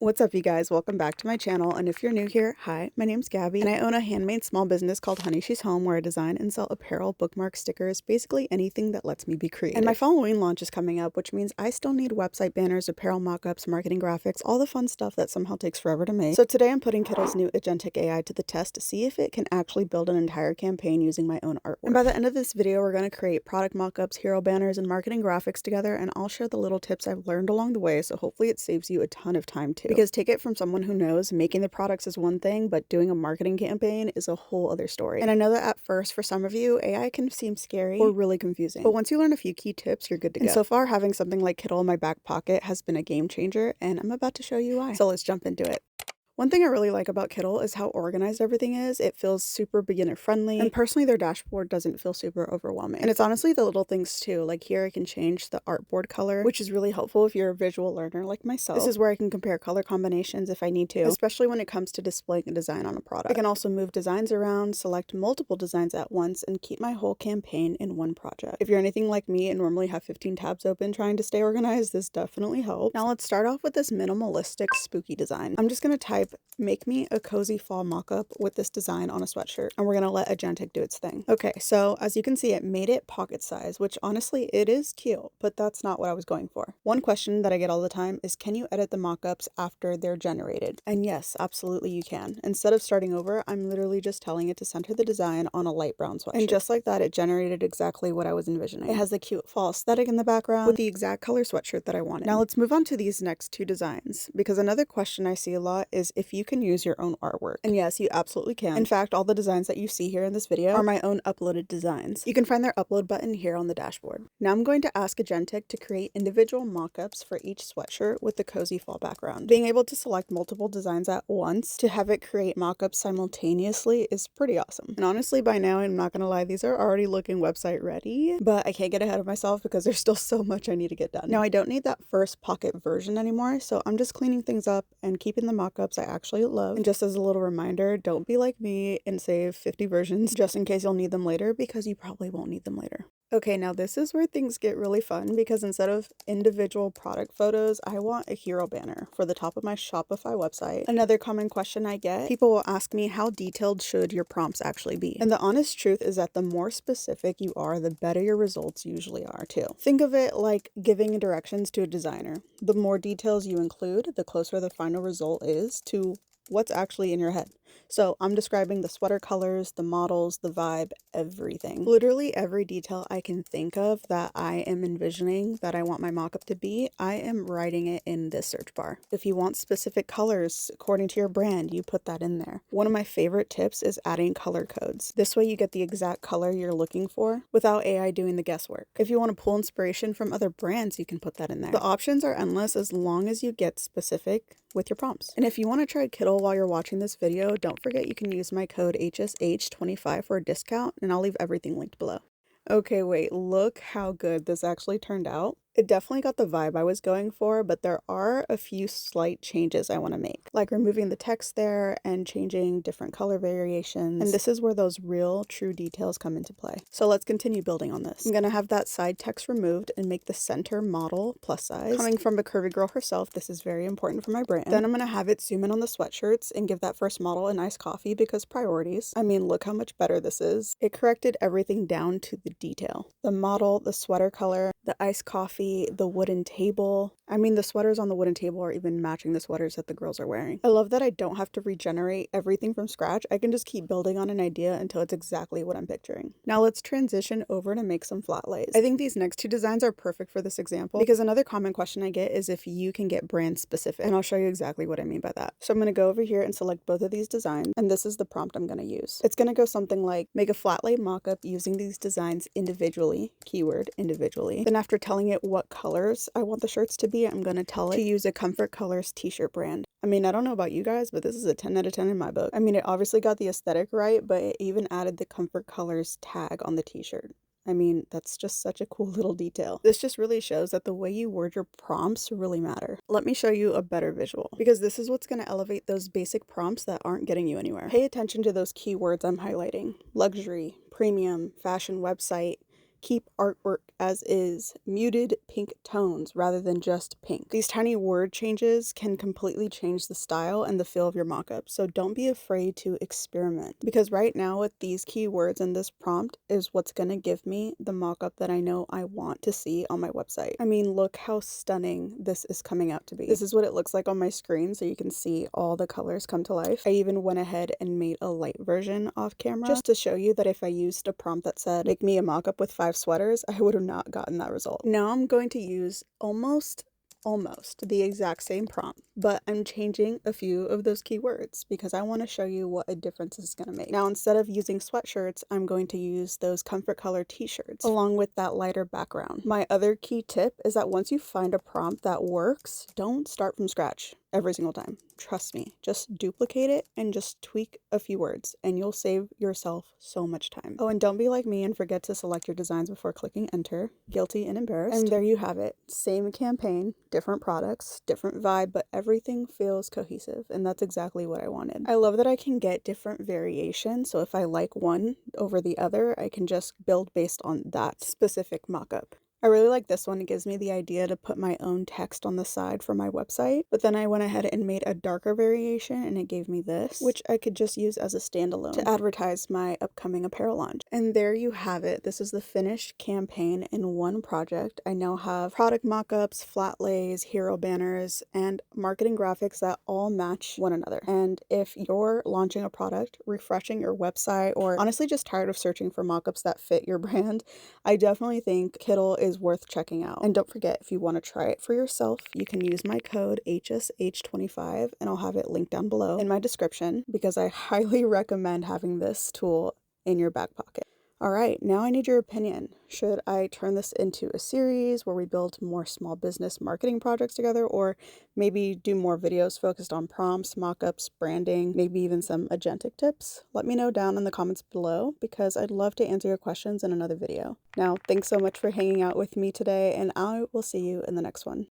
What's up, you guys? Welcome back to my channel, and if you're new here, hi, my name's Gabby, and I own a handmade small business called Honey She's Home, where I design and sell apparel, bookmarks, stickers, basically anything that lets me be creative. And my Halloween launch is coming up, which means I still need website banners, apparel mockups, marketing graphics, all the fun stuff that somehow takes forever to make. So today I'm putting Kittl's new Agentic AI to the test to see if it can actually build an entire campaign using my own artwork. And by the end of this video, we're going to create product mockups, hero banners, and marketing graphics together, and I'll share the little tips I've learned along the way, so hopefully it saves you a ton of time too. Because take it from someone who knows making the products is one thing, but doing a marketing campaign is a whole other story. And I know that at first, for some of you, AI can seem scary or really confusing, but once you learn a few key tips, you're good to go. And so far, having something like Kittl in my back pocket has been a game changer, and I'm about to show you why. So let's jump into it. One thing I really like about Kittl is how organized everything is. It feels super beginner friendly, and personally their dashboard doesn't feel super overwhelming. And it's honestly the little things too, like here I can change the artboard color, which is really helpful if you're a visual learner like myself. This is where I can compare color combinations if I need to, especially when it comes to displaying a design on a product. I can also move designs around, select multiple designs at once, and keep my whole campaign in one project. If you're anything like me and normally have 15 tabs open trying to stay organized, this definitely helps. Now let's start off with this minimalistic spooky design. I'm just gonna type "make me a cozy fall mock-up with this design on a sweatshirt," and we're gonna let Agentic do its thing. Okay, so as you can see, it made it pocket size, which honestly it is cute, but that's not what I was going for. One question that I get all the time is, can you edit the mock-ups after they're generated? And yes, absolutely you can. Instead of starting over, I'm literally just telling it to center the design on a light brown sweatshirt. And just like that, it generated exactly what I was envisioning. It has the cute fall aesthetic in the background with the exact color sweatshirt that I wanted. Now let's move on to these next two designs, because another question I see a lot is if you can use your own artwork. And yes, you absolutely can. In fact, all the designs that you see here in this video are my own uploaded designs. You can find their upload button here on the dashboard. Now I'm going to ask Agentic to create individual mockups for each sweatshirt with the cozy fall background. Being able to select multiple designs at once to have it create mockups simultaneously is pretty awesome. And honestly, by now, I'm not gonna lie, these are already looking website ready, but I can't get ahead of myself because there's still so much I need to get done. Now I don't need that first pocket version anymore, so I'm just cleaning things up and keeping the mockups I actually love. And just as a little reminder, don't be like me and save 50 versions just in case you'll need them later, because you probably won't need them later. Okay, now this is where things get really fun, because instead of individual product photos, I want a hero banner for the top of my Shopify website. Another common question I get, people will ask me, how detailed should your prompts actually be? And the honest truth is that the more specific you are, the better your results usually are too. Think of it like giving directions to a designer. The more details you include, the closer the final result is to what's actually in your head. So I'm describing the sweater colors, the models, the vibe, everything. Literally every detail I can think of that I am envisioning that I want my mockup to be, I am writing it in this search bar. If you want specific colors according to your brand, you put that in there. One of my favorite tips is adding color codes. This way you get the exact color you're looking for without AI doing the guesswork. If you want to pull inspiration from other brands, you can put that in there. The options are endless as long as you get specific with your prompts. And if you want to try Kittl while you're watching this video, don't forget you can use my code HSH25 for a discount, and I'll leave everything linked below. Okay, wait, look how good this actually turned out. It definitely got the vibe I was going for, but there are a few slight changes I want to make, like removing the text there and changing different color variations. And this is where those real, true details come into play. So let's continue building on this. I'm going to have that side text removed and make the center model plus size. Coming from a curvy girl herself, this is very important for my brand. Then I'm going to have it zoom in on the sweatshirts and give that first model a nice coffee because priorities. I mean, look how much better this is. It corrected everything down to the detail. The model, the sweater color, the iced coffee, the wooden table. I mean, the sweaters on the wooden table are even matching the sweaters that the girls are wearing. I love that I don't have to regenerate everything from scratch. I can just keep building on an idea until it's exactly what I'm picturing. Now let's transition over to make some flat lays. I think these next two designs are perfect for this example, because another common question I get is if you can get brand specific, and I'll show you exactly what I mean by that. So I'm going to go over here and select both of these designs, and this is the prompt I'm going to use. It's going to go something like, make a flat lay mockup using these designs individually, keyword individually. Then after telling it what colors I want the shirts to be, I'm going to tell it to use a Comfort Colors t-shirt brand. I mean, I don't know about you guys, but this is a 10 out of 10 in my book. I mean, it obviously got the aesthetic right, but it even added the Comfort Colors tag on the t-shirt. I mean, that's just such a cool little detail. This just really shows that the way you word your prompts really matter. Let me show you a better visual, because this is what's going to elevate those basic prompts that aren't getting you anywhere. Pay attention to those keywords I'm highlighting: luxury, premium, fashion website, Keep artwork as is, muted pink tones rather than just pink. These tiny word changes can completely change the style and the feel of your mockup, so don't be afraid to experiment. Because right now with these keywords and this prompt is what's gonna give me the mockup that I know I want to see on my website. I mean, look how stunning this is coming out to be. This is what it looks like on my screen, so you can see all the colors come to life. I even went ahead and made a light version off camera just to show you that if I used a prompt that said make me a mockup with 5 sweaters, I would have not gotten that result. Now I'm going to use almost the exact same prompt, but I'm changing a few of those keywords because I want to show you what a difference this is going to make. Now, instead of using sweatshirts, I'm going to use those comfort color t-shirts along with that lighter background. My other key tip is that once you find a prompt that works, don't start from scratch every single time. Trust me, just duplicate it and just tweak a few words and you'll save yourself so much time. Oh, and don't be like me and forget to select your designs before clicking enter. Guilty and embarrassed. And there you have it. Same campaign, different products, different vibe, but everything feels cohesive, and that's exactly what I wanted. I love that I can get different variations, so if I like one over the other, I can just build based on that specific mockup. I really like this one. It gives me the idea to put my own text on the side for my website, but then I went ahead and made a darker variation and it gave me this, which I could just use as a standalone to advertise my upcoming apparel launch. And there you have it. This is the finished campaign in one project. I now have product mockups, flat lays, hero banners, and marketing graphics that all match one another. And if you're launching a product, refreshing your website, or honestly just tired of searching for mockups that fit your brand, I definitely think Kittl is worth checking out. And don't forget, if you want to try it for yourself, you can use my code HSH25 and I'll have it linked down below in my description because I highly recommend having this tool in your back pocket. All right, now I need your opinion. Should I turn this into a series where we build more small business marketing projects together, or maybe do more videos focused on prompts, mockups, branding, maybe even some agentic tips? Let me know down in the comments below because I'd love to answer your questions in another video. Now, thanks so much for hanging out with me today, and I will see you in the next one.